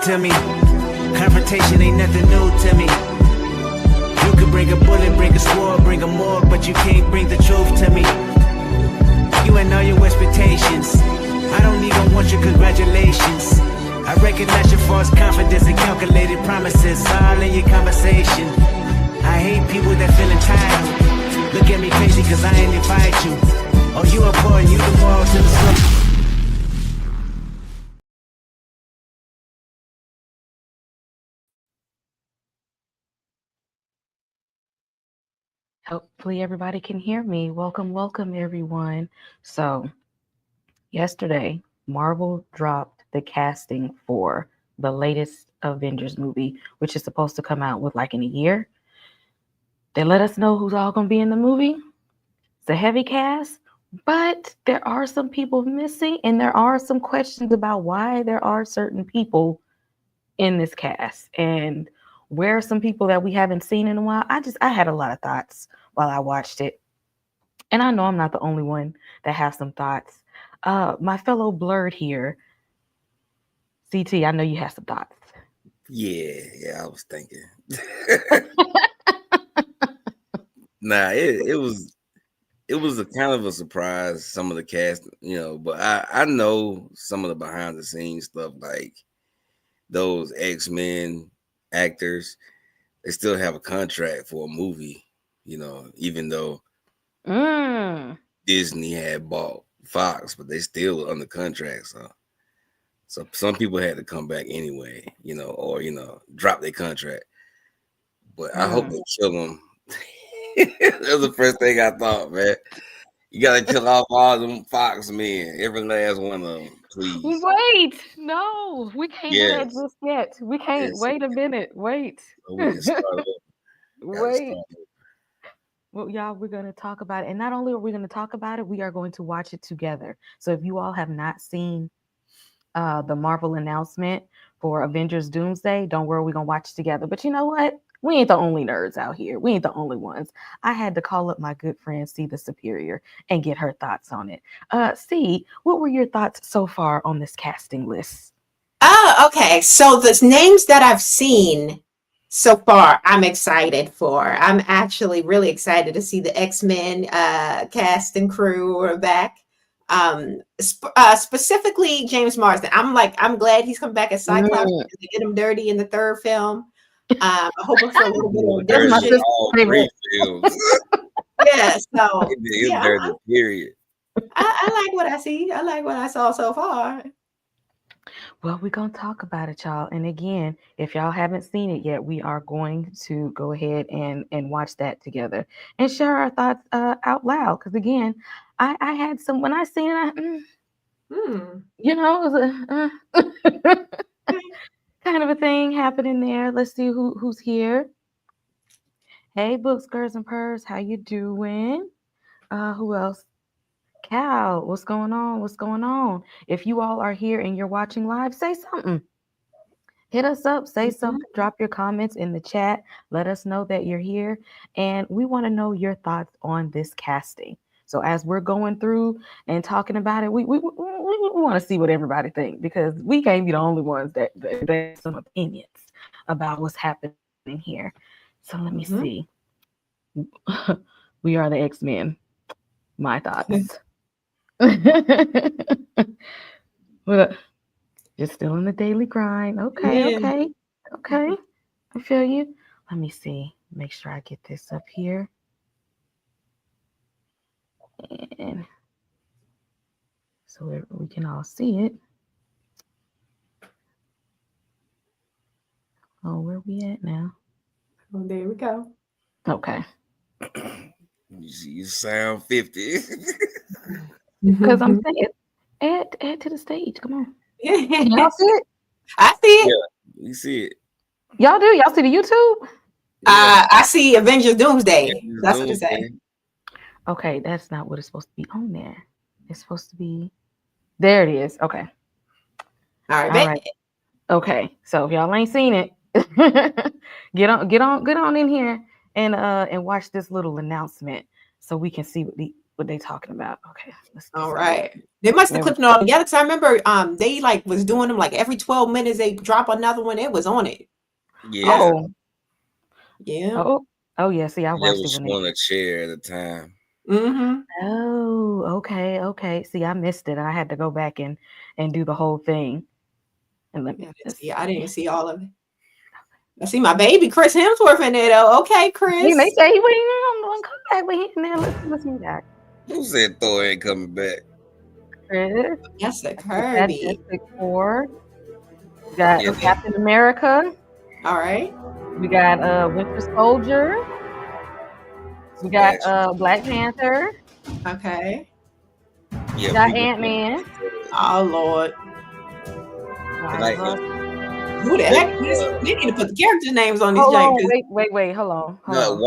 to me. Confrontation ain't nothing new to me. You could bring a bullet, bring a sword, bring a morgue, but you can't bring the truth to me. You and all your expectations, I don't even want your congratulations. I recognize your false confidence and calculated promises all in your conversation. I hate people that feel entitled. Look at me crazy cause I ain't invite you. Oh, you are poor and you the moral to the story. Hopefully everybody can hear me. Welcome everyone. So yesterday, Marvel dropped the casting for the latest Avengers movie, which is supposed to come out with like in a year. They let us know who's all going to be in the movie. It's a heavy cast, but there are some people missing, and there are some questions about why there are certain people in this cast, and where are some people that we haven't seen in a while. I had a lot of thoughts while I watched it, and I know I'm not the only one that has some thoughts. My fellow blurred here, CT, I know you have some thoughts. Yeah, I was thinking. Nah, it was a kind of a surprise, some of the cast, but I know some of the behind the scenes stuff, like those X-Men actors, they still have a contract for a movie, even though Disney had bought Fox, but they still were under contract. So some people had to come back anyway, or drop their contract. But I hope they kill them. That was the first thing I thought, man. You gotta kill off all them Fox men, every last one of them, please. Wait, no, we can't do that just yet. We can't. Wait a minute. Wait. So we can start Wait. Well, y'all, we're going to talk about it. And not only are we going to talk about it, we are going to watch it together. So if you all have not seen the Marvel announcement for Avengers Doomsday, don't worry, we're going to watch it together. But you know what? We ain't the only nerds out here. We ain't the only ones. I had to call up my good friend, C the Superior, and get her thoughts on it. C, what were your thoughts so far on this casting list? Okay. So the names that I've seen so far, I'm excited for. I'm actually really excited to see the X-Men cast and crew are back. Specifically James Marsden. I'm glad he's come back as Cyclops to get him dirty in the third film. I'm hoping for a little bit of redemption. Yeah, so yeah, period. I like what I see. I like what I saw so far. Well, we're going to talk about it, y'all. And again, if y'all haven't seen it yet, we are going to go ahead and watch that together and share our thoughts out loud. Because again, I had some, when I seen it, it was a kind of a thing happening there. Let's see who's here. Hey, Books, Girls, and Purrs, how you doing? Who else? Cal, what's going on? What's going on? If you all are here and you're watching live, say something. Hit us up, say something, drop your comments in the chat. Let us know that you're here. And we want to know your thoughts on this casting. So as we're going through and talking about it, we want to see what everybody thinks, because we can't be the only ones that have some opinions about what's happening here. So let me see. We are the X-Men. My thoughts. Well, just still in the daily grind. Okay. I feel you. Let me see. Make sure I get this up here. And so we can all see it. Oh, where we at now? Oh, there we go. Okay. You sound 50. Because I'm saying, add to the stage. Come on. Can y'all see it? I see it. Yeah, we see it. Y'all do? Y'all see the YouTube? Yeah. I see Avengers Doomsday. That's what it says. Okay, that's not what it's supposed to be on there. It's supposed to be. There it is. Okay. All right. Okay. So if y'all ain't seen it, get on in here and watch this little announcement so we can see what they talking about. Okay, let's get All some- right. They must have There we- clipped it all together because I remember they like was doing them like every 12 minutes they drop another one. It was on it. Yeah, Yeah. Oh yeah. See, I they watched it was when on a chair at the time. Mm-hmm. Oh, okay. See, I missed it. I had to go back and do the whole thing. And let me let's Yeah, I didn't see all of it. I see my baby Chris Hemsworth in there though. Okay, Chris. see. They say he wouldn't come back, but he in there. Let's see that. Who said Thor ain't coming back? Chris, That's a that's Kirby. Fantastic Four. We got Yeah. Captain America. All right. We got Winter Soldier. We got Black Panther. Okay. We Yeah, got people- Ant-Man. Oh Lord. Like, Who the heck? They need to put the character names on these Hold on, janks. wait. Hold on. no, on.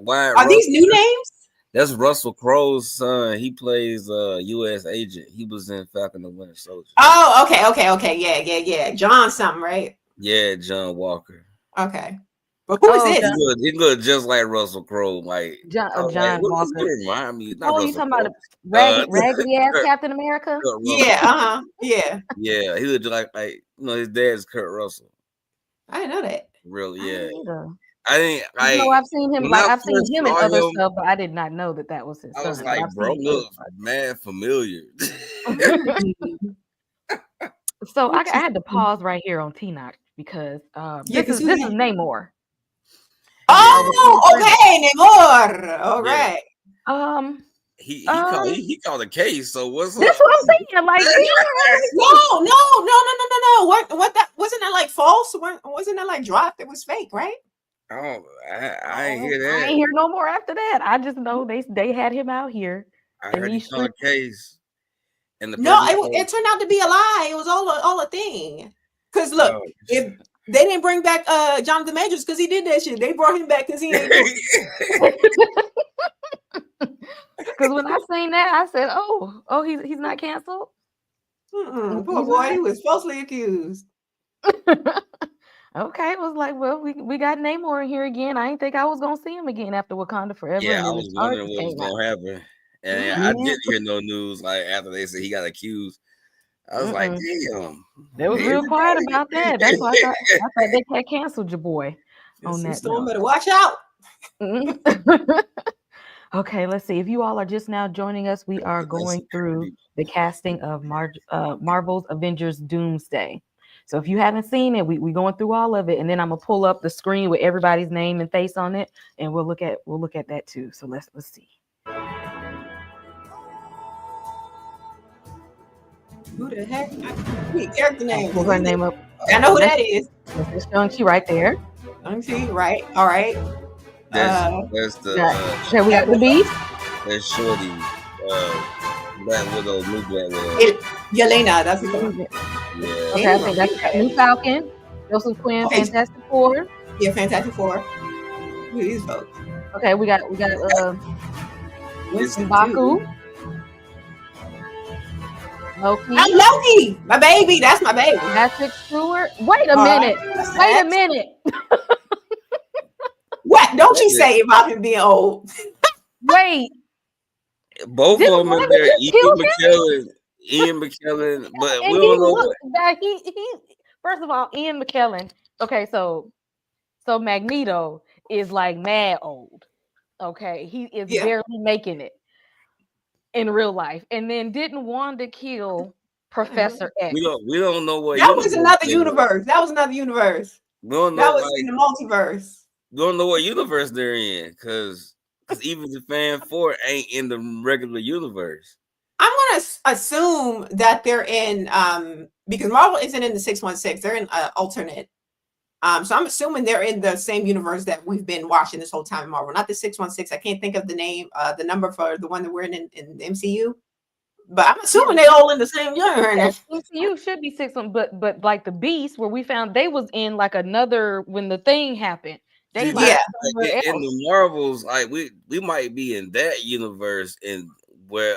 why Are these new names? That's Russell Crowe's son. He plays U.S. agent. He was in Falcon and Winter Soldier. Oh, okay. Yeah. John something, right? Yeah, John Walker. Okay. But who is Oh, this? He look just like Russell Crowe. Like John I was John what does Walker. he remind me? Not Oh, you Russell talking about Crowe. raggedy ass Kurt- Captain America? Kurt Russell. Yeah, yeah. Yeah, he looked like his dad's Kurt Russell. I didn't know that. Really, I yeah. didn't either. I didn't like. No, I've seen him. when Like I I've seen first him in saw other him, stuff, but I did not know that was his son. I was but like, I've bro, seen look other mad familiar. parts. So I had to pause right here on T-Knock because this is Namor. Oh, okay, Namor. All right. He called a case. So what's That's up? what I'm saying. Like, No. What that wasn't that like false? Wasn't that like dropped? It was fake, right? I ain't hear that. I ain't hear no more after that. I just know they had him out here. I heard he called a case. And the No, it turned out to be a lie. It was all a thing. Because look, if they didn't bring back Jonathan Majors because he did that shit, they brought him back because he ain't. Because when I seen that, I said, "Oh, he's not canceled." Poor boy, he was falsely accused. Okay, it was like, well, we got Namor in here again. I didn't think I was gonna see him again after Wakanda Forever. Yeah, and I then was the wondering Chargers what was came out. gonna happen, and I didn't hear no news like after they said he got accused. I was like, damn. It was real quiet about that. That's why I thought they had canceled your boy on that. Storm better watch out. Okay, let's see. If you all are just now joining us, we are going through the casting of Marvel's Avengers Doomsday. So if you haven't seen it, we're going through all of it, and then I'm gonna pull up the screen with everybody's name and face on it, and we'll look at that too. So let's see. Who the heck? Character name. Pull her name up. I know who that is. That's Shang-Chi right there. Shang-Chi, right? All right. That's the we got the Beast. That's Shorty. Black Widow, new Black Widow. Yelena, that's the one. Yeah. Okay, I think that's new Falcon. Joseph Quinn, Fantastic Four. Yeah, Fantastic Four. Who are these folks? Okay, we got Winston Baku. Loki. I'm Loki, my baby. That's my baby. Patrick Stewart. Wait a minute. Wait a minute. What? Don't you say about him being old? Wait. Both of them in there. Ian McKellen, but we don't know what. He first of all, Ian McKellen. Okay, so Magneto is like mad old. Okay, he is barely making it in real life. And then didn't Wanda kill Professor X? We don't know what. That was another universe. That was another universe. We don't know, that was in the multiverse. We don't know what universe they're in because even the Fan 4 ain't in the regular universe. I'm gonna assume that they're in because Marvel isn't in the 616. They're in alternate. So I'm assuming they're in the same universe that we've been watching this whole time in Marvel, not the 616. I can't think of the name, the number for the one that we're in the MCU. But I'm assuming they all in the same universe. MCU should be 6, but like the Beast, where we found they was in like another when the thing happened. They in the Marvels, like we might be in that universe, and where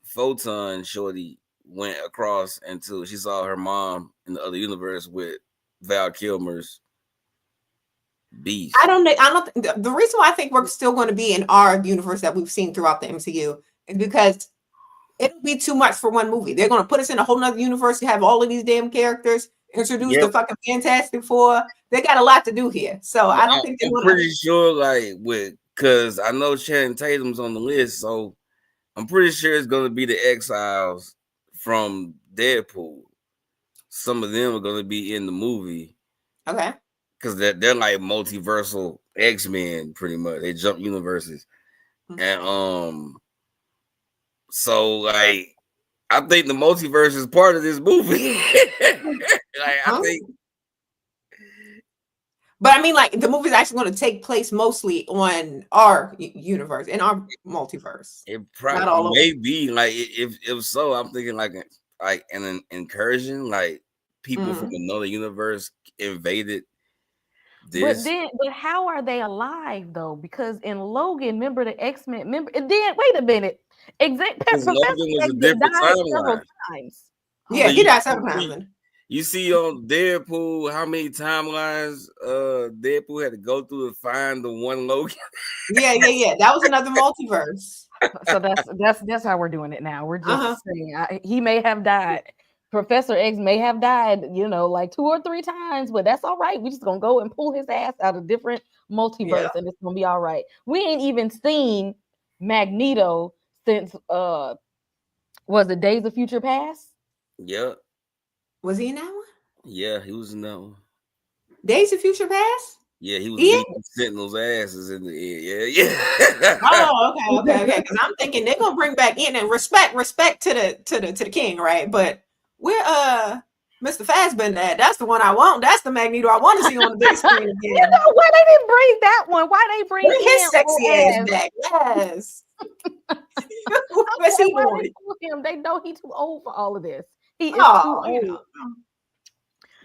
Photon Shorty went across until she saw her mom in the other universe with Val Kilmer's beast. I don't think the reason why I think we're still going to be in our universe that we've seen throughout the MCU is because it'll be too much for one movie. They're going to put us in a whole nother universe to have all of these damn characters, introduce the fucking Fantastic Four. They got a lot to do here. So I don't think they're I'm pretty sure, like, because I know Channing Tatum's on the list, so I'm pretty sure it's going to be the Exiles from Deadpool. Some of them are going to be in the movie. Okay. Because they're like multiversal X-Men, pretty much. They jump universes. And so like I think the multiverse is part of this movie. I think. But I mean, like, the movie's actually going to take place mostly on our universe, in our multiverse. It probably may be like, if so, I'm thinking like an incursion, like people from another universe invaded this. But how are they alive though? Because in Logan, remember the X-Men, and then wait a minute. Logan was a different timeline. Yeah, he died several times. You see on Deadpool how many timelines Deadpool had to go through to find the one Logan. Yeah. That was another multiverse. So that's how we're doing it now. We're just saying he may have died. Professor X may have died, like 2 or 3 times, but that's all right. We're just gonna go and pull his ass out of different multiverse, and it's gonna be all right. We ain't even seen Magneto since was it Days of Future Past? Yep. Was he in that one? Yeah, he was in that one. Days of Future Past? Yeah, he was beating Sentinel's asses in the end. Yeah. Oh, okay. Because I'm thinking they're gonna bring back in and respect to the king, right? But we're Mr. Fassbender at. That's the one I want. That's the Magneto I want to see on the big screen again. You know why they didn't bring that one? Why they bring his sexy ass back? Yes. What's he doing? They know he's too old for all of this. He is too old.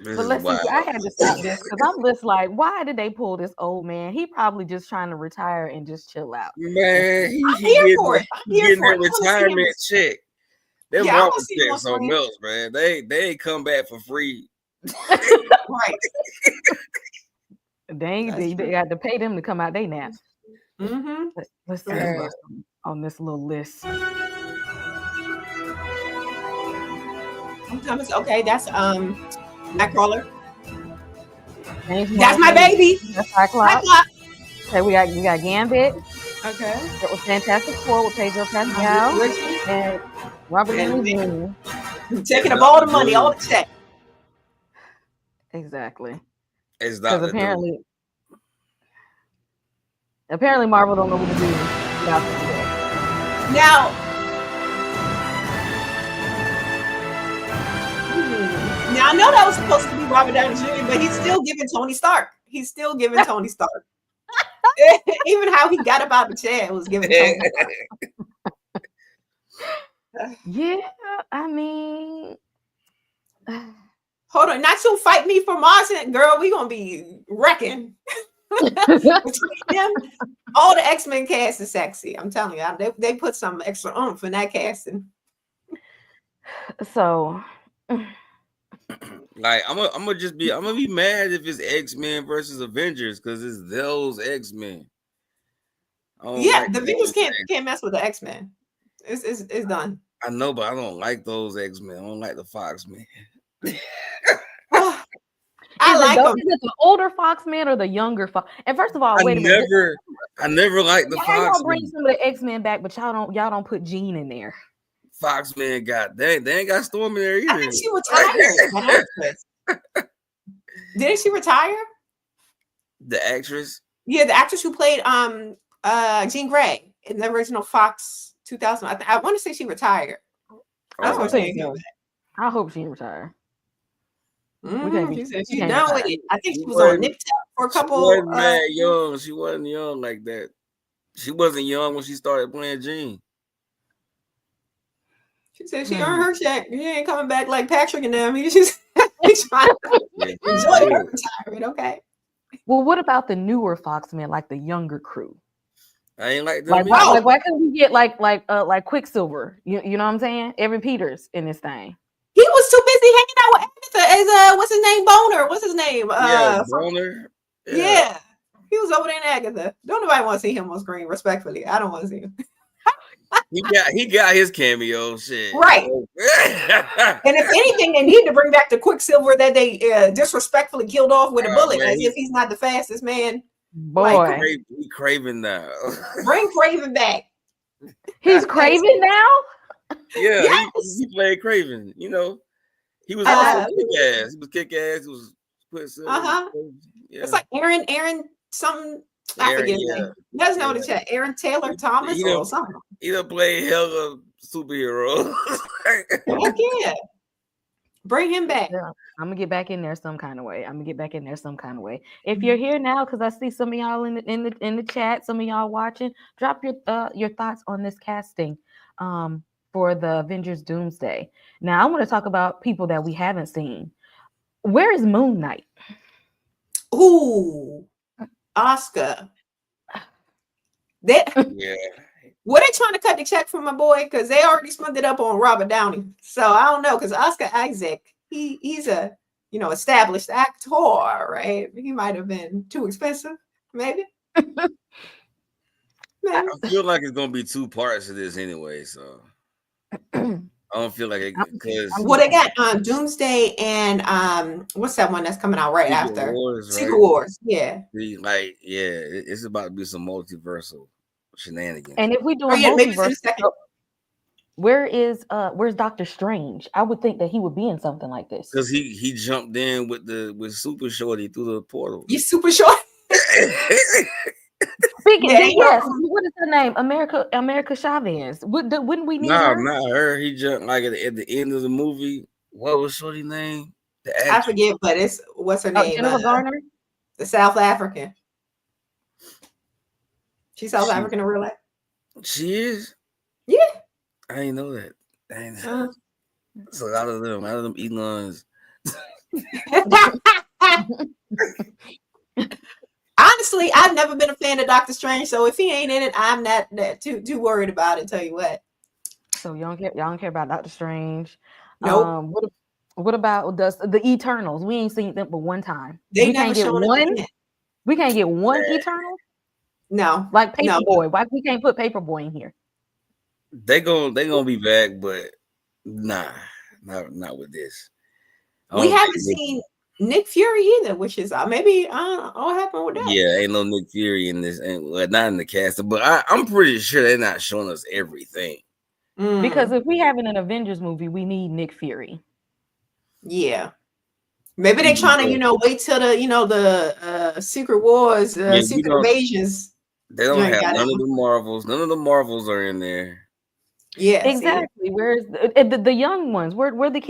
But listen, I had to stop this because I'm just like, why did they pull this old man? He probably just trying to retire and just chill out. Man, he getting that retirement check. Them Marvel checks on Mills, man. They ain't come back for free. Right. They got to pay them to come out they nap. Let's see on this little list. Okay, that's Nightcrawler. That's my baby. That's Cyclops. Okay, we got Gambit. Okay. That was Fantastic Four with Pedro Pascal and Robert Downey Jr. Taking up all the money, all the check. Exactly. It's not apparently Marvel don't know what to do about this. Now I know that was supposed to be Robert Downey Jr., but he's still giving Tony Stark. Even how he got up out the chair was giving Tony Stark. Yeah, I mean, hold on, not you fight me for Mars, girl. We gonna be wrecking. Between them, all the X-Men cast is sexy. I'm telling you, they put some extra oomph in that casting. So, like, I'm gonna be mad if it's X-Men versus Avengers because it's those X-Men. Yeah, the Avengers can't mess with the X-Men. It's done. I know, but I don't like those X-Men. I don't like the Fox Men. I like them. Is it the older Fox Men or the younger Fox? And first of all, wait a minute. I never liked the Fox Men. Bring some of the X-Men back, but y'all don't put Jean in there. Fox Man they ain't got Storm in there either. I think she retired. Didn't she retire? The actress? Yeah, the actress who played Jean Grey in the original Fox 2000. I want to say she retired. I hope she retired. She said she's done with it. I think she was on Nip Tuck for a couple. She wasn't that young. She wasn't young like that. She wasn't young when she started playing Jean. She said she earned her check. He ain't coming back like Patrick and them. He's just trying to enjoy her retirement. Okay. Well, what about the newer Fox Men, like the younger crew? I ain't like them. Why couldn't we get like Quicksilver? You know what I'm saying? Evan Peters in this thing. He was too busy hanging out with Agatha as what's his name? Boner. What's his name? Boner. Yeah. He was over there in Agatha. Don't nobody want to see him on screen, respectfully. I don't want to see him. He got his cameo shit. Right. And if anything, they need to bring back the Quicksilver that they disrespectfully killed off with a bullet, man, if he's not the fastest man. Boy, like, he Craven now. Bring Craven back. He's Craven now. Yeah, yes. he played Craven. You know, he was also kick-ass. He was kick-ass. He was Quicksilver. Yeah. It's like Aaron something. I forget his name. You guys know the chat. Aaron Taylor Thomas or something. He done played hella superhero. Heck yeah. Bring him back. Yeah, I'm gonna get back in there some kind of way. If you're here now, because I see some of y'all in the chat, some of y'all watching, drop your thoughts on this casting for the Avengers Doomsday. Now I want to talk about people that we haven't seen. Where is Moon Knight? Ooh, Oscar. Yeah. Were they trying to cut the check for my boy? Because they already spent it up on Robert Downey. So I don't know. Because Oscar Isaac, he's a established actor, right? He might have been too expensive, maybe. I feel like it's gonna be 2 parts of this anyway. So I don't feel like it because they got Doomsday and what's that one that's coming out right after Secret Wars? Yeah. It's about to be some multiversal shenanigans. And if we do a multiverse, where's Doctor Strange? I would think that he would be in something like this because he jumped in with Super Shorty through the portal. You Super Short. Speaking, yes. What is her name? America Chavez. Wouldn't we need her? No, not her. He jumped like at the end of the movie. What was Shorty's name? I forget, but what's her name? Jennifer Garner, the South African. She's South African in real life. She is. Yeah. I didn't know that. It's a lot of them Elons. Honestly, I've never been a fan of Doctor Strange, so if he ain't in it, I'm not too worried about it. Tell you what. So y'all don't care about Doctor Strange. Nope. What about the Eternals? We ain't seen them but one time. We can't get one. We can't get one Eternal. No, like Paperboy. Why we can't put Paperboy in here? They gonna be back, but not with this. We haven't seen Nick Fury either, which is maybe what happened with that. Yeah, ain't no Nick Fury in this, not in the cast. But I'm pretty sure they're not showing us everything. Because if we have an Avengers movie, we need Nick Fury. Yeah. Maybe they're trying to, wait till the Secret Wars, Secret Invasions. They don't have none of the Marvels. None of the Marvels are in there. Yeah, exactly. Where's the young ones? Where them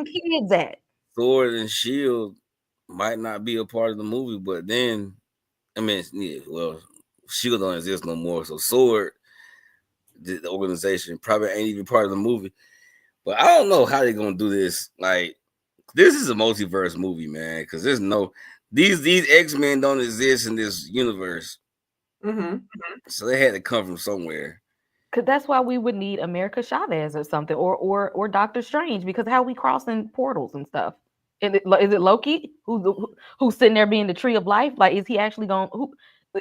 kids at? Sword and Shield might not be a part of the movie, but then Shield don't exist no more. So Sword, the organization, probably ain't even part of the movie. But I don't know how they're gonna do this. Like, this is a multiverse movie, man. Because there's these X-Men don't exist in this universe. Mm-hmm. So they had to come from somewhere. Because that's why we would need America Chavez or something, or Doctor Strange. Because how we crossing portals and stuff? Is it Loki who's sitting there being the tree of life? Like, is he actually going?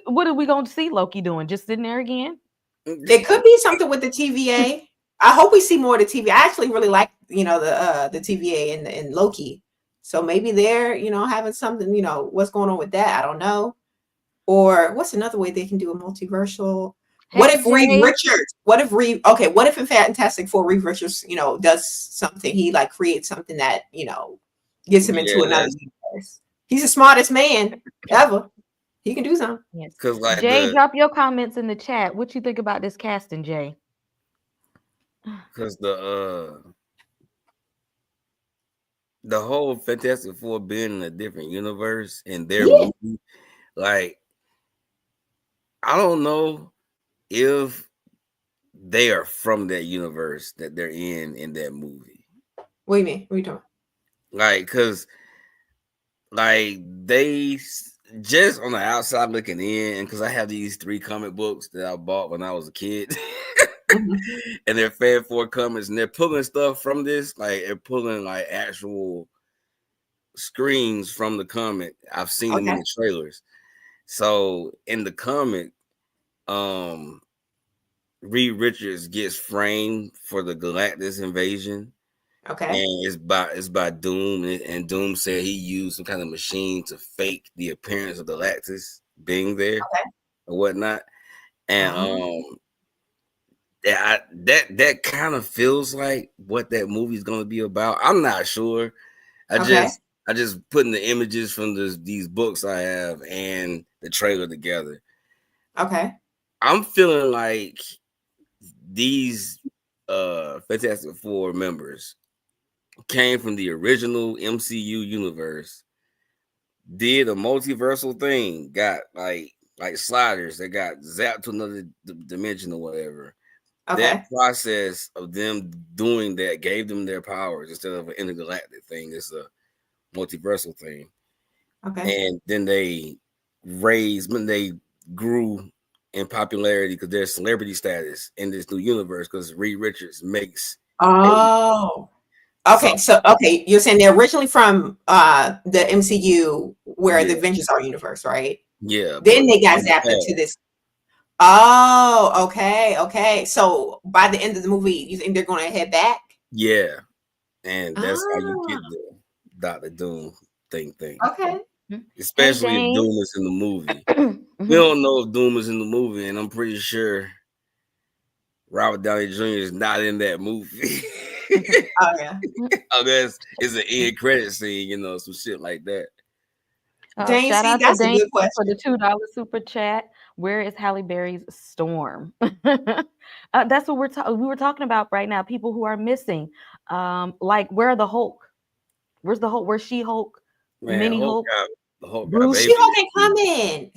What are we going to see Loki doing? Just sitting there again? It could be something with the TVA. I hope we see more of the TVA. I actually really like the TVA and Loki. So maybe they're having something. What's going on with that? I don't know. Or what's another way they can do a multiversal? What if Reed Richards? What if in Fantastic Four Reed Richards, does something? He creates something that gets him into another universe. He's the smartest man ever. He can do something. Yes. Jay, drop your comments in the chat. What you think about this casting, Jay? Because the whole Fantastic Four being in a different universe in their movie, I don't know if they are from that universe that they're in that movie. What do you mean? What are you talking? Because they just on the outside looking in, and because I have these 3 comic books that I bought when I was a kid, and they're Fan 4 comics, and they're pulling stuff from this, they're pulling actual screens from the comic. I've seen them in the trailers. So in the comic, Reed Richards gets framed for the Galactus invasion. Okay. And it's by Doom, and Doom said he used some kind of machine to fake the appearance of the Galactus being there or whatnot. And that kind of feels like what that movie's gonna be about. I'm not sure. I just putting the images from these books I have and the trailer together. Okay. I'm feeling like these Fantastic Four members came from the original MCU universe, did a multiversal thing, got like sliders that got zapped to another dimension or whatever. Okay. That process of them doing that gave them their powers instead of an intergalactic thing. It's a multiversal thing. Okay. And then they grew in popularity because there's celebrity status in this new universe because Reed Richards makes. Oh. Okay, so you're saying they're originally from the MCU where the Avengers are universe, right? Yeah. Then they got zapped into this. Oh, okay. So by the end of the movie, you think they're going to head back? Yeah, and that's how you get the Dr. Doom thing. Okay. Especially if Doom is in the movie. We don't know if Doom is in the movie, and I'm pretty sure Robert Downey Jr. is not in that movie. Oh yeah. Unless it's an end credit scene, some shit like that. Shout out to Dane for the $2 super chat. Where is Halle Berry's Storm? That's what we were talking about right now. People who are missing. Like where are the Hulk? Where's the Hulk? Where's She-Hulk? Mini Hulk? She-Hulk ain't coming.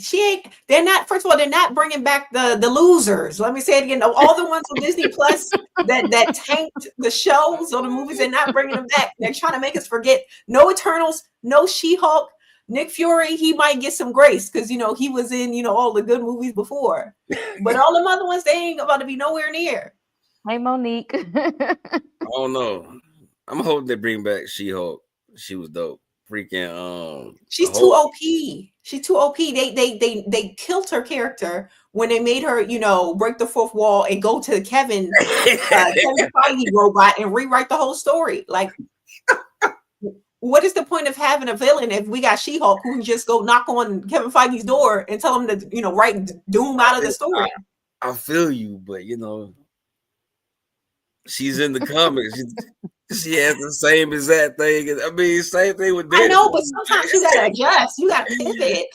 They're not. First of all, they're not bringing back the losers. Let me say it again. All the ones on Disney Plus that tanked the shows or the movies, they're not bringing them back. They're trying to make us forget. No Eternals, no She-Hulk. Nick Fury, he might get some grace because he was in all the good movies before. But all them other ones, they ain't about to be nowhere near. Hey, Monique. Oh no, I'm hoping they bring back She-Hulk. She was dope. Freaking she's too OP. She's too OP. They killed her character when they made her, break the fourth wall and go to Kevin Feige robot and rewrite the whole story. Like, what is the point of having a villain if we got She-Hulk who can just go knock on Kevin Feige's door and tell him to, write Doom out of the story? I feel you, but she's in the comics. She has the same exact thing. I mean, same thing with Deadpool. I know, but sometimes you gotta adjust. You gotta pivot.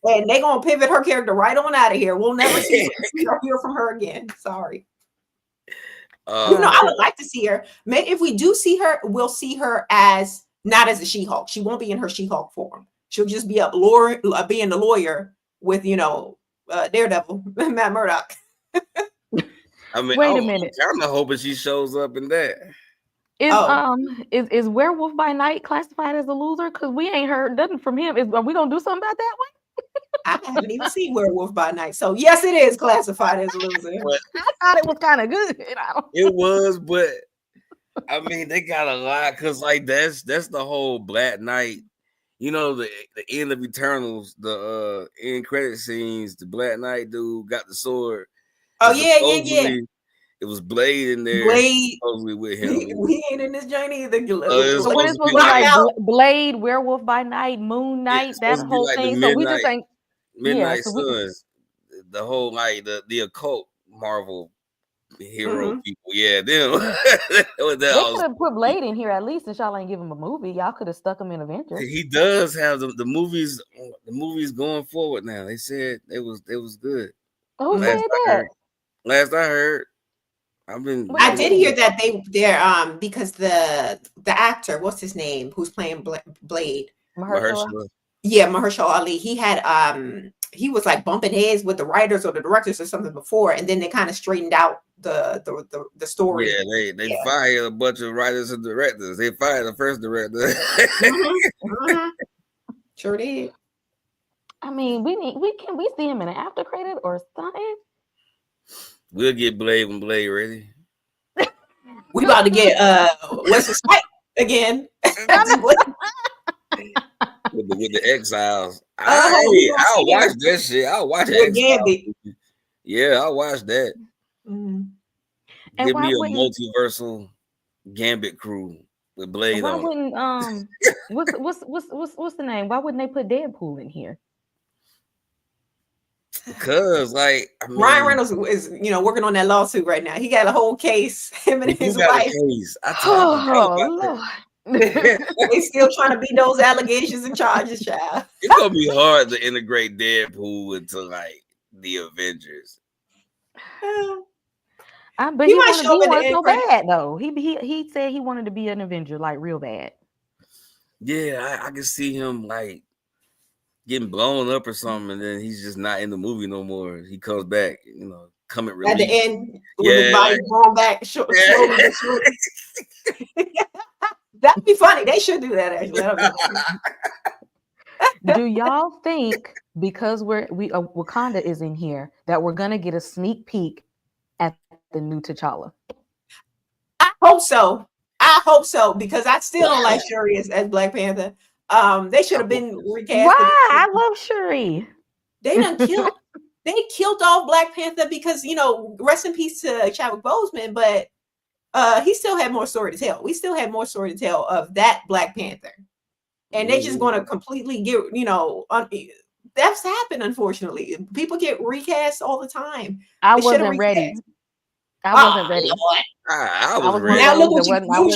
And they're gonna pivot her character right on out of here. We'll never see or hear from her again. Sorry. I would like to see her. Maybe if we do see her, we'll see her as not as a She-Hulk. She won't be in her She-Hulk form. She'll just be being the lawyer with Daredevil, Matt Murdock. I mean, wait a minute. I'm kind of hoping she shows up in that. Is Werewolf by Night classified as a loser? Because we ain't heard nothing from him. Are we gonna do something about that one? I haven't even seen Werewolf by Night, so yes, it is classified as a loser. I thought it was kind of good. It was, but I mean, they got a lot because that's the whole Black Knight. The end of Eternals, the end credit scenes. The Black Knight dude got the sword. Oh yeah. It was Blade in there. Supposedly with him. We ain't in this journey either. So what is supposed to be like Blade, Werewolf by Night, Moon Knight, that whole thing. So we just ain't Midnight Suns. The whole the occult Marvel hero people. Yeah, them. They could have put Blade in here at least, and y'all ain't give him a movie. Y'all could have stuck him in Avengers. He does have the movies. The movies going forward now. They said it was good. Who said that? Last I heard, I did hear that they're because the actor, what's his name, who's playing Blade, Mahershala. Yeah, Mahershala Ali. He had he was like bumping heads with the writers or the directors or something before, and then they kind of straightened out the story. Yeah, they fired a bunch of writers and directors. They fired the first director. Sure did. I mean, can we see him in an after credit or something? We'll get Blade when Blade ready. We about to get Wesley Snipes again. with the Exiles. We gonna I'll see him watch that shit. I'll watch with Exiles. Gambit. Yeah, I'll watch that. Mhm. And Give why me a wouldn't multiversal Gambit crew with Blade why on it. wouldn't what's the name? Why wouldn't they put Deadpool in here? Because, like, I Ryan mean, Reynolds is, working on that lawsuit right now. He got a whole case. Him and we do his got a wife. case. I forgot Oh about Lord. that. They still trying to beat those allegations and charges, child. It's gonna be hard to integrate Deadpool into like the Avengers. But He he might wanted to show be up in the one end so credits. bad though. He said he wanted to be an Avenger like real bad. Yeah, I can see him like getting blown up or something, and then he's just not in the movie no more. He comes back, comic At the relief. end, with his body going back slowly but surely. That'd be funny. They should do that, actually. Do y'all think because Wakanda is in here that we're gonna get a sneak peek at the new T'Challa? I hope so. I hope so, because I still don't like Shuri as Black Panther. They should have been recasted. Why? I love Shuri. They killed off Black Panther because, rest in peace to Chadwick Boseman, but he still had more story to tell. We still had more story to tell of that Black Panther. And they just going to completely get, that's happened, unfortunately. People get recast all the time. I wasn't ready. I wasn't ready. I was ready. Now look what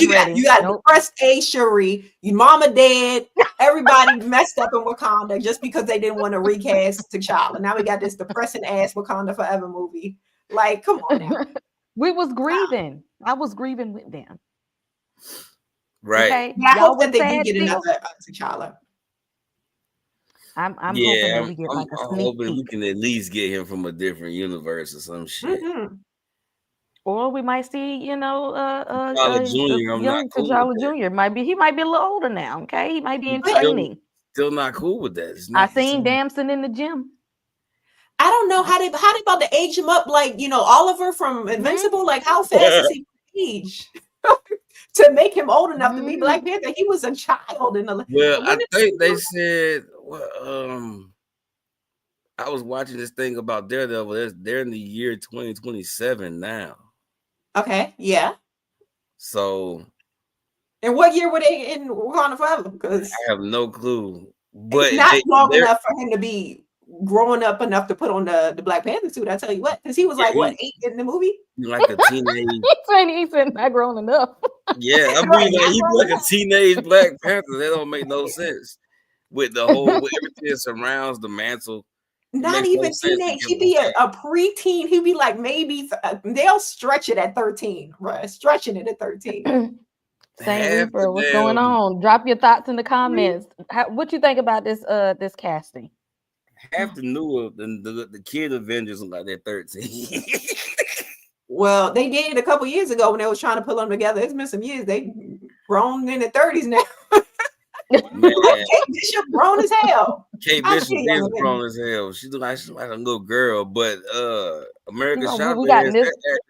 you got. You got depressed A Shuri. Your mama dead. Everybody messed up in Wakanda just because they didn't want to recast T'Challa. Now we got this depressing ass Wakanda Forever movie. Like, come on now. We was grieving. I was grieving with them. Right. Okay? Yeah, I hope that they do get another T'Challa. I'm hoping that we get like a sneak peek. Hoping we can at least get him from a different universe or some shit. Mm-hmm. Or we might see, young T'Challa Jr. He might be a little older now. Okay, he might be in training. Still not cool with that. I seen Damson in the gym. I don't know how they about to age him up, like Oliver from Invincible. Like, how fast is he age to make him old enough to be Black Panther? He was a child in the. Well, I think they said. Well, I was watching this thing about Daredevil. They're in the year 2027 now. Okay, yeah. So, and what year were they in Wakanda Forever? Because I have no clue. But it's not long enough for him to be growing up enough to put on the Black Panther suit. I tell you what, because he was like 8 in the movie. Like a teenage. He said not grown enough. Yeah, I mean, he'd be like a teenage Black Panther. That don't make no sense with the whole with everything that surrounds the mantle. Not even teenage. He'd be a preteen. He'd be like maybe they'll stretch it at 13, right? Stretching it at 13. Saint Reaper, what's going on? Drop your thoughts in the comments. What you think about this this casting? Half the newer the kid Avengers look like they're 13. Well, they did a couple years ago when they was trying to pull them together. It's been some years. They grown in their 30s now. Kate Bishop grown as hell. Kate Bishop is grown as hell. She's like a little girl, but America Chavez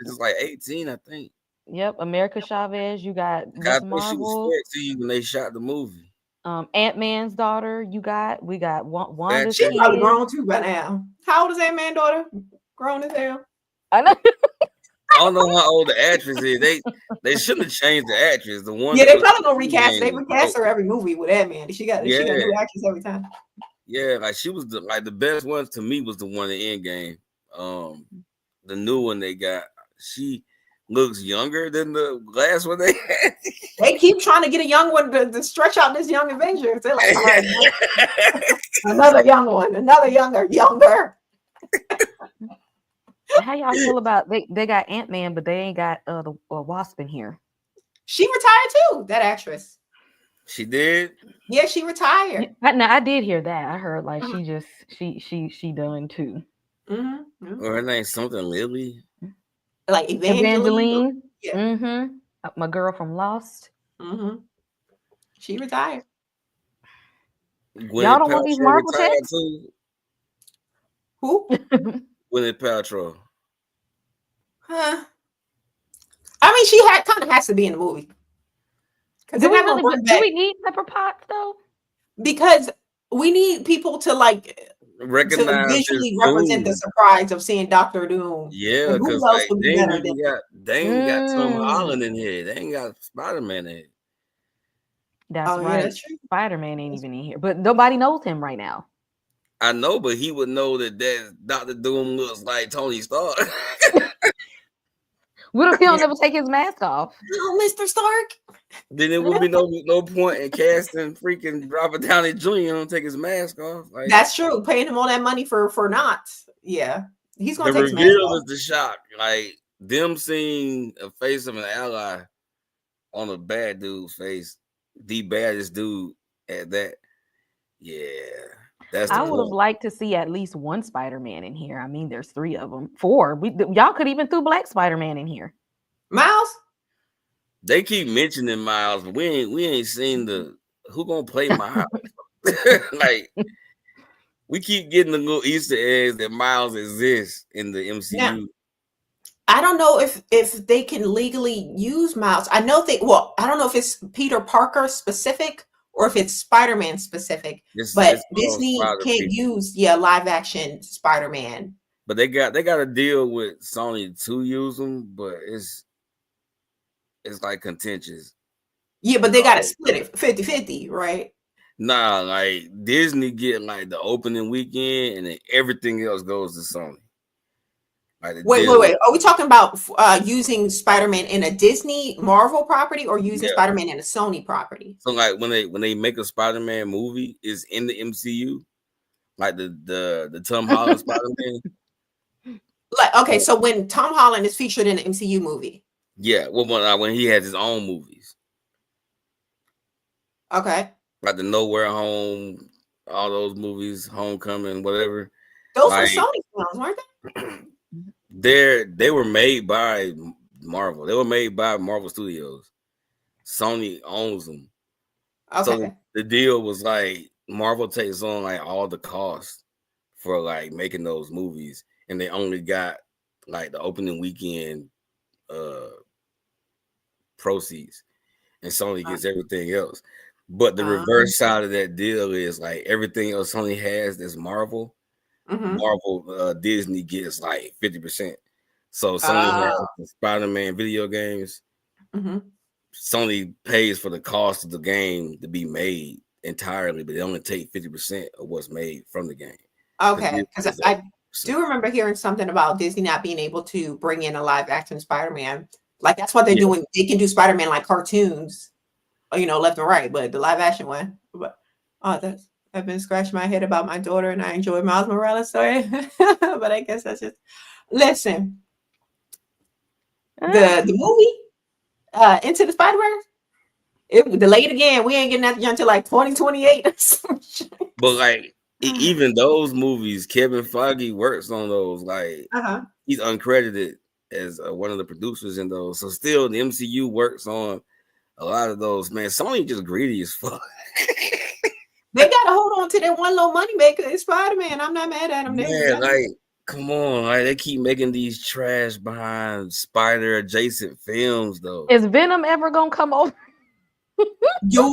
is like 18, I think. Yep, America Chavez. You got Miss Marvel. She was 14 when they shot the movie. Ant-Man's daughter. We got Wanda. She's probably grown too by now. How old is Ant-Man's daughter? Grown as hell. I know. I don't know how old the actress is. They shouldn't have changed the actress. The one. Yeah, they probably gonna recast. They recast her every movie with Ant-Man. She got a new actress every time. Yeah, like she was the best one to me was the one in Endgame. The new one they got. She looks younger than the last one they had. They keep trying to get a young one to stretch out this young Avengers. They're like, another young one, another younger. How y'all feel about they got Ant-Man, but they ain't got the Wasp in here? She retired too, that actress. She did? Yeah, she retired. I did hear that. I heard like she done too. Mm-hmm. Or her name's something Lily. Like Evangeline. Yeah. Mm-hmm. My girl from Lost. Mm-hmm. She retired. Y'all don't want these Marvel checks? Who? Gwyneth Paltrow. Huh. I mean, she kind of has to be in the movie. Do we need Pepper Potts though? Because we need people to like to recognize his visually represent the Doom. surprise of seeing Doctor Doom. Yeah, And who because else like would be better than they ain't got Tom Mm, Holland in here. They ain't got Spider-Man in here. that's Oh yeah, right. that's true. Spider-Man ain't even in here, but nobody knows him right now. I know, but he would know that Doctor Doom looks like Tony Stark. What if he don't Yeah. never take his mask off? Oh, Mr. Stark. Then there would be no point in casting freaking Robert Downey Jr. Don't take his mask off. Like That's true. Paying him all that money for not. Yeah. He's the gonna take his mask reveal off. is the shock. Like them seeing a face of an ally on a bad dude's face, the baddest dude at that. Yeah, that's the I would have point. liked to see at least one Spider-Man in here. I mean, there's 3 of them, 4. Y'all could even throw Black Spider-Man in here. Miles? They keep mentioning Miles, but we ain't seen the who gonna play Miles. Like we keep getting the little Easter eggs that Miles exists in the MCU. Yeah. I don't know if they can legally use Miles. I know I don't know if it's Peter Parker specific or if it's Spider-Man specific. But It's Disney Spider can't people. use live action Spider-Man. But they got a deal with Sony to use them, but it's like contentious. Yeah, but they gotta split it 50-50, right? Nah, like Disney get like the opening weekend and then everything else goes to Sony. Like Wait. Are we talking about using Spider-Man in a Disney Marvel property or using Spider-Man in a Sony property? So like when they make a Spider-Man movie is in the MCU, like the Tom Holland Spider-Man. Like, okay, so when Tom Holland is featured in an MCU movie. Yeah, when he has his own movies. Okay. Like the Nowhere Home, all those movies, Homecoming, whatever. Those were Sony films, weren't they? They were made by Marvel. They were made by Marvel Studios. Sony owns them. Okay. So the deal was like Marvel takes on like all the costs for like making those movies, and they only got like the opening weekend proceeds, and Sony gets everything else. But the reverse side of that deal is like everything else Sony has that's Marvel. Marvel Disney gets like 50%. So Sony has the Spider-Man video games. Sony pays for the cost of the game to be made entirely, but they only take 50% of what's made from the game. Okay, because I do remember hearing something about Disney not being able to bring in a live action Spider-Man. Like that's what they're doing. They can do Spider-Man like cartoons, left and right, but the live action one. But I've been scratching my head about my daughter, and I enjoy Miles Morales' story. But I guess that's just listen. The movie Into the Spider-Verse, it delayed again. We ain't getting that until like 2028 or something. But like even those movies, Kevin Feige works on those. Like he's uncredited as one of the producers in those. So still, the MCU works on a lot of those. Man, Sony just greedy as fuck. They gotta hold on to that one little money maker. It's Spider-Man. I'm not mad at them. Man, like, come on, like they keep making these trash behind spider adjacent films, though. Is Venom ever gonna come over? Yo,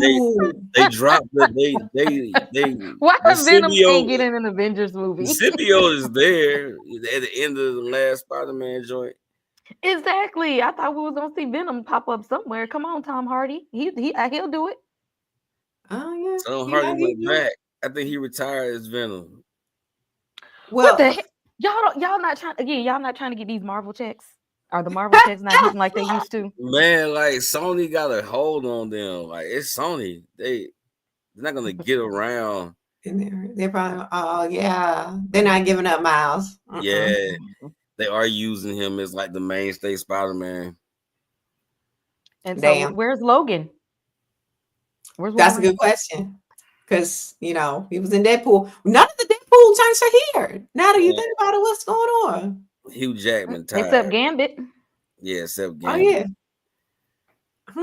they dropped the they. Why the Venom can't get in an Avengers movie? The symbiote is there at the end of the last Spider-Man joint. Exactly. I thought we was gonna see Venom pop up somewhere. Come on, Tom Hardy. He'll do it. Oh yeah. Tom Hardy went back. I think he retired as Venom. Well, what the heck? Y'all not trying to get these Marvel checks. Are the Marvel checks not hitting like they used to? Man, like Sony got a hold on them. Like it's Sony. They're not gonna get around. They're probably they're not giving up Miles. Yeah, they are using him as like the mainstay Spider-Man. And so where's Logan? That's a good question. Because he was in Deadpool. None of the Deadpool joints are here. Now that you think about it, what's going on? Hugh Jackman tired. Except Gambit. Yeah, except Gambit. Oh yeah.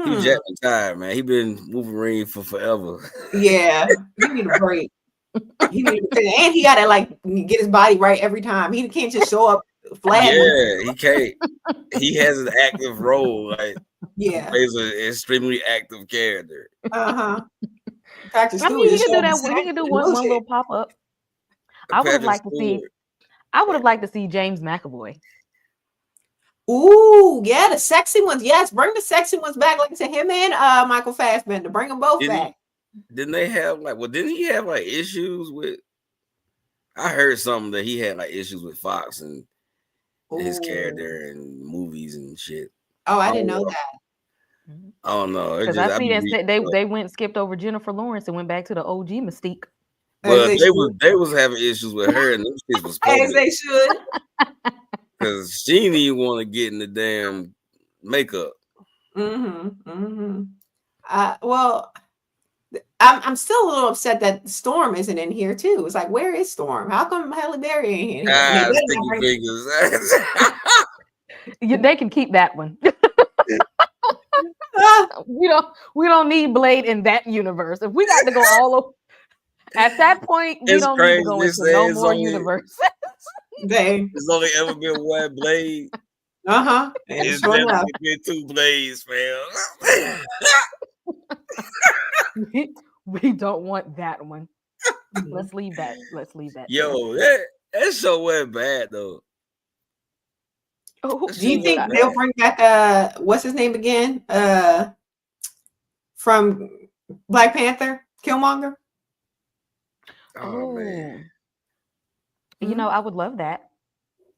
Hugh Jackman tired, man. He been Wolverine for forever. Yeah, he need a break. And he gotta like get his body right every time. He can't just show up flat. Yeah, he can't. He has an active role. Like he plays an extremely active character. Dr. I Stewart mean, he just could do showed the that. He sack could do and one bullshit. little pop up. I would have Patrick liked to see. Stewart. I would have liked to see James McAvoy. Ooh, yeah, the sexy ones. Yes, bring the sexy ones back. Like I said, him and Michael Fassbender. Bring them both back. Didn't they have like? Well, didn't he have like issues with? I heard something that he had like issues with Fox and his Ooh. character and movies and shit. Oh, I didn't know that. I don't know. It Because just I I see be that reading they stuff. they went skipped over Jennifer Lawrence and went back to the OG Mystique. Well, As they was having issues with her, and those kids was As public they should. because she didn't even want to get in the damn makeup. Well, I'm still a little upset that Storm isn't in here too. It's like, where is Storm? How come Halle Berry ain't in here? And they better not Sticky bring- fingers. They can keep that one. Ah, we don't need Blade in that universe. If we got to go all over at that point, we It's don't need to crazy go they into say no it's more only- universe. they, There's only ever been one blade. And It's sure never enough, been two blades, fam. we don't want that one. Let's leave that. Let's leave that. Yo, that show wasn't bad though. Oh, do you think Yeah. they'll bring back what's his name again? From Black Panther, Killmonger? Oh man, You know, I would love that.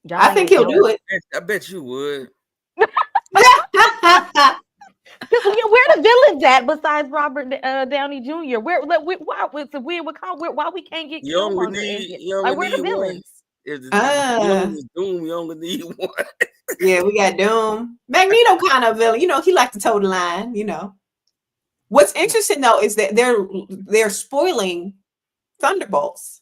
Y'all I ain't think gonna he'll kill do it. I bet you would. Where the villains at besides Robert Downey Jr.? Why we can't get You only Killmonger in need here? Like, where the one. villains? If the Ah. villain is Doom, you only need one. Yeah, we got Doom. Magneto kind of villain. You know, he likes to toe the line, you know. What's interesting though is that they're spoiling Thunderbolts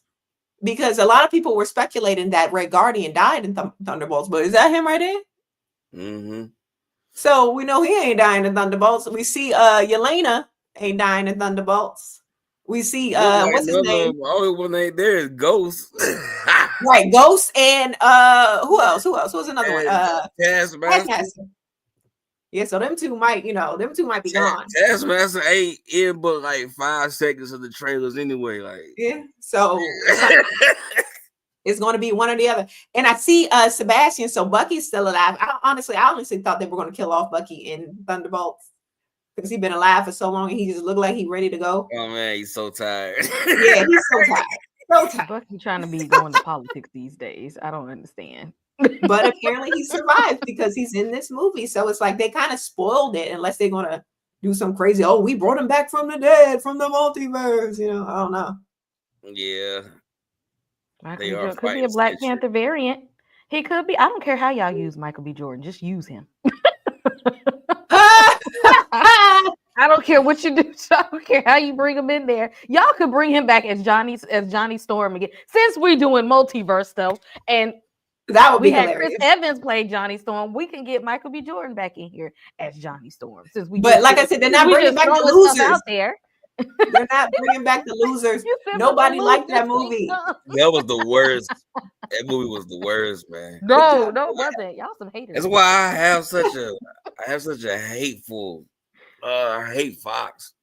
because a lot of people were speculating that Red Guardian died in Thunderbolts, but is that him right there? Mm-hmm. So we know he ain't dying in Thunderbolts. We see Yelena ain't dying in Thunderbolts. We see what's his name? Only one ain't there is Ghost. Right, Ghost and who else? Who was another one? Taskmaster. Yeah, so them two might be gone. Taskmaster ain't in but like 5 seconds of the trailers anyway. Like, Yeah, so it's going to be one or the other. And I see Sebastian, so Bucky's still alive. I honestly thought they were going to kill off Bucky in Thunderbolts because he's been alive for so long and he just looked like he's ready to go. oh man, he's so tired. Yeah, he's so tired. So tired. Bucky trying to be going to politics these days. I don't understand. But apparently he survived because he's in this movie. So it's like they kind of spoiled it unless they're going to do some crazy, oh, we brought him back from the dead, from the multiverse. You know, I don't know. Yeah. Michael B. Jordan could be a Black Panther variant. He could be. I don't care how y'all use Michael B. Jordan. Just use him. I don't care what you do. I don't care how you bring him in there. Y'all could bring him back as Johnny Storm again. Since we're doing multiverse stuff, and that would be had hilarious. Chris Evans play Johnny Storm, we can get Michael B. Jordan back in here as Johnny Storm. But like I said, they're not bringing back the losers out there. They're not bringing back the losers. Nobody liked that movie. That was the worst. That movie was the worst, man. No, it wasn't. Y'all some haters. That's why I have such a hateful. I hate Fox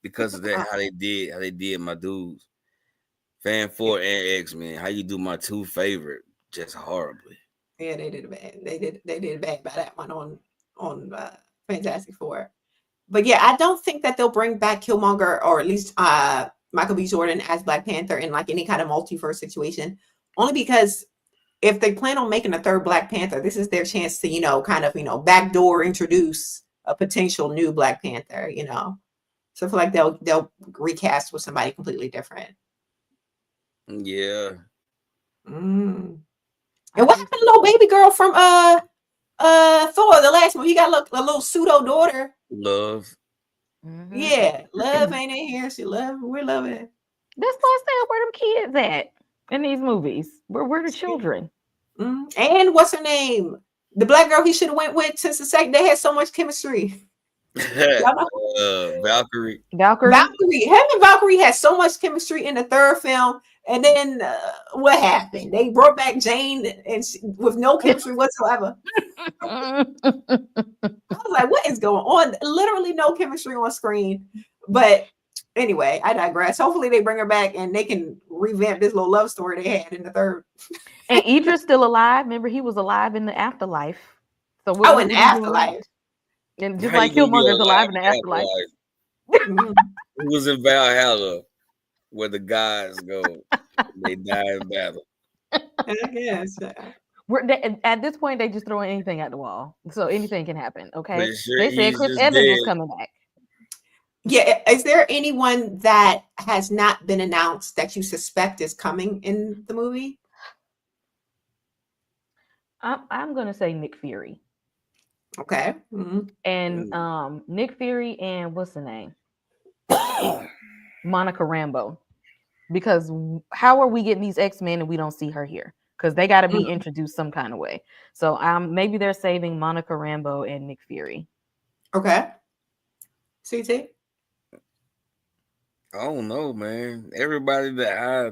because of that. How they did my dudes, Fan 4 and X-Men. How you do my two favorite just horribly. Yeah, they did bad. They did bad by that one on Fantastic Four. But yeah, I don't think that they'll bring back Killmonger or at least Michael B. Jordan as Black Panther in like any kind of multiverse situation. Only because if they plan on making a third Black Panther, this is their chance to, backdoor introduce a potential new Black Panther, So I feel like they'll recast with somebody completely different. Yeah. And what happened to little baby girl from Thor, the last one? You got a little pseudo daughter. Love. Mm-hmm. Yeah, Love ain't in here. We're loving. That's why I said where them kids at in these movies. Where the children? And what's her name? The black girl he should have went with since the second they had so much chemistry. Valkyrie. Him and Valkyrie had so much chemistry in the third film, and then what happened? They brought back Jane and with no chemistry whatsoever. I was like, what is going on? Literally no chemistry on screen. But Anyway, I digress. Hopefully they bring her back and they can revamp this little love story they had in the third. And Idris still alive. Remember, he was alive in the afterlife. So Oh, in the what are you doing? afterlife. And just How like you gonna be Killmonger's alive alive in the in afterlife. Mhm. He was in Valhalla, where the gods go. They die in battle. I guess. At this point, they just throwing anything at the wall. So anything can happen. Okay. But sure, They said he's Chris just Evans was dead. coming back. Yeah. Is there anyone that has not been announced that you suspect is coming in the movie? I'm gonna say Nick Fury. Okay. Mhm. And Nick Fury and what's the name? Monica Rambeau. Because how are we getting these X-Men and we don't see her here? Because they got to be introduced some kind of way. So maybe they're saving Monica Rambeau and Nick Fury. Okay. CT? I don't know, man. Everybody that I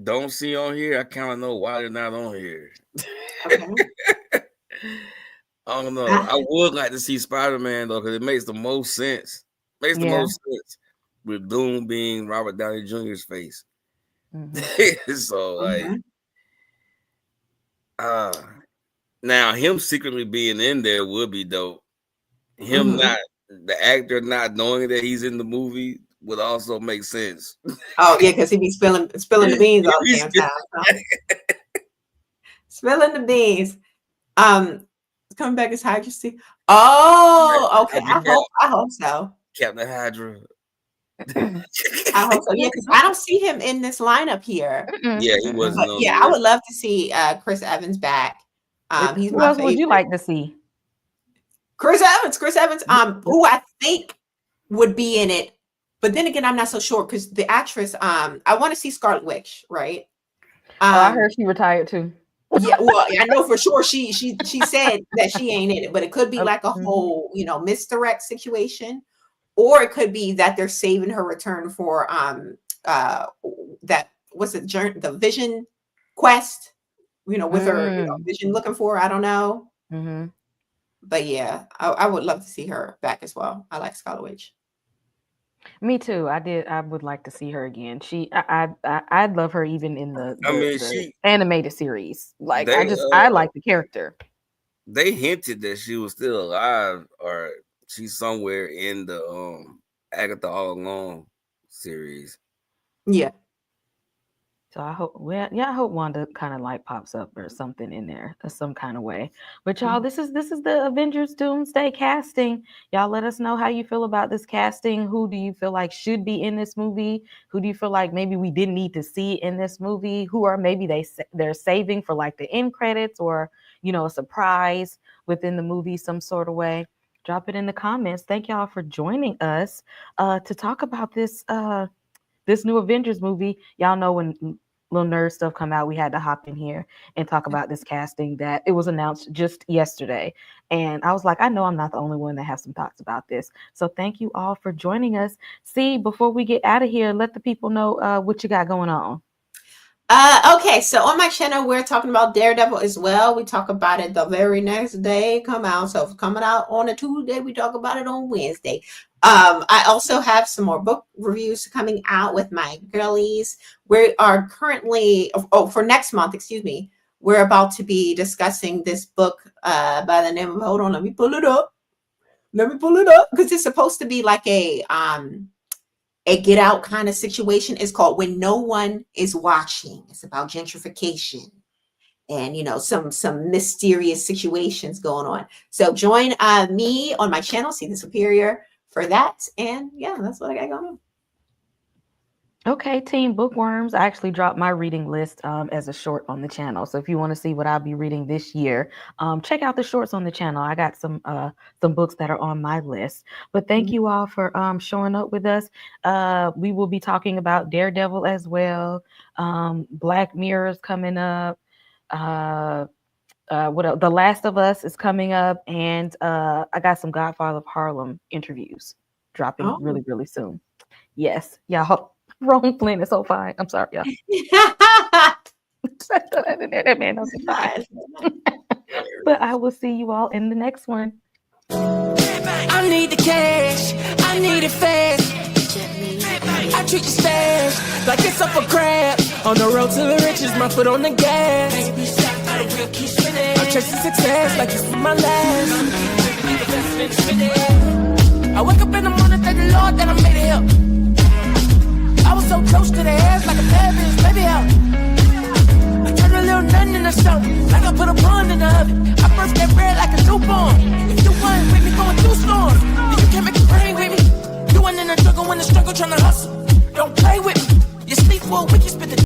don't see on here, I kind of know why they're not on here. Okay. I don't know. I would like to see Spider-Man though, because it makes the most sense. Makes the most sense with Doom being Robert Downey Jr.'s face. Mm-hmm. So like, now him secretly being in there would be dope. Him not, the actor not knowing that he's in the movie would also make sense. Oh yeah, because he be spilling the beans all the damn time. Huh? Spilling the beans. Coming back as Hydra. Oh, okay. I hope so. Captain Hydra. I hope so. Yeah, because I don't see him in this lineup here. Yeah, he wasn't. But yeah, I would love to see Chris Evans back. He's Who my else favorite. would you like to see? Chris Evans, who I think would be in it, but then again, I'm not so sure because the actress, I want to see Scarlet Witch, right? I heard she retired too. Yeah, well, I know for sure she said that she ain't in it, but it could be like a whole, misdirect situation, or it could be that they're saving her return for that what's it, the Vision quest, with her Vision looking for. I don't know. Mm-hmm. But yeah, I would love to see her back as well. I like Scarlet Witch. Me too. I would like to see her again. I'd love her even in the animated series. Like I like the character. They hinted that she was still alive, or she's somewhere in the Agatha All Along series. Yeah. So I hope, I hope Wanda kind of like pops up or something in there, some kind of way. But y'all, this is the Avengers Doomsday casting. Y'all, let us know how you feel about this casting. Who do you feel like should be in this movie? Who do you feel like maybe we didn't need to see in this movie? Who are maybe they're saving for like the end credits or a surprise within the movie, some sort of way? Drop it in the comments. Thank y'all for joining us to talk about this. This new Avengers movie. Y'all know when little nerd stuff come out, we had to hop in here and talk about this casting that it was announced just yesterday. And I was like, I know I'm not the only one that has some thoughts about this. So thank you all for joining us. See, before we get out of here, let the people know what you got going on. Okay, so on my channel, we're talking about Daredevil as well. We talk about it the very next day come out. So if it's coming out on a Tuesday, we talk about it on Wednesday. I also have some more book reviews coming out with my girlies. We are currently, for next month, excuse me, we're about to be discussing this book by the name of, hold on, let me pull it up. Because it's supposed to be like a Get Out kind of situation. It's called When No One Is Watching. It's about gentrification and some mysterious situations going on. So join me on my channel, See the Superior, for that. And yeah, that's what I got going on. Okay, Team Bookworms. I actually dropped my reading list as a short on the channel. So if you want to see what I'll be reading this year, check out the shorts on the channel. I got some books that are on my list. But thank you all for showing up with us. We will be talking about Daredevil as well. Black Mirror is coming up. What else? The Last of Us is coming up, and I got some Godfather of Harlem interviews dropping really, really soon. Yes, y'all. Ron Flynn is so fine. I'm sorry, y'all. That man doesn't fine. But I will see you all in the next one. I need the cash. I need it fast. treat the stash like it's up for grabs. On the road to the riches, my foot on the gas. I'm chasing success like this is my last. I wake up in the morning, thank the Lord that I made it here. I was so close to the edge like a bad bitch, baby help. I turn a little nothing into something, like I put a bun in the oven. I burst that bread like a newborn. If you want with me going through storms, then you can't make it rain with me. You ain't in the struggle when the struggle tryna hustle. Don't play with me.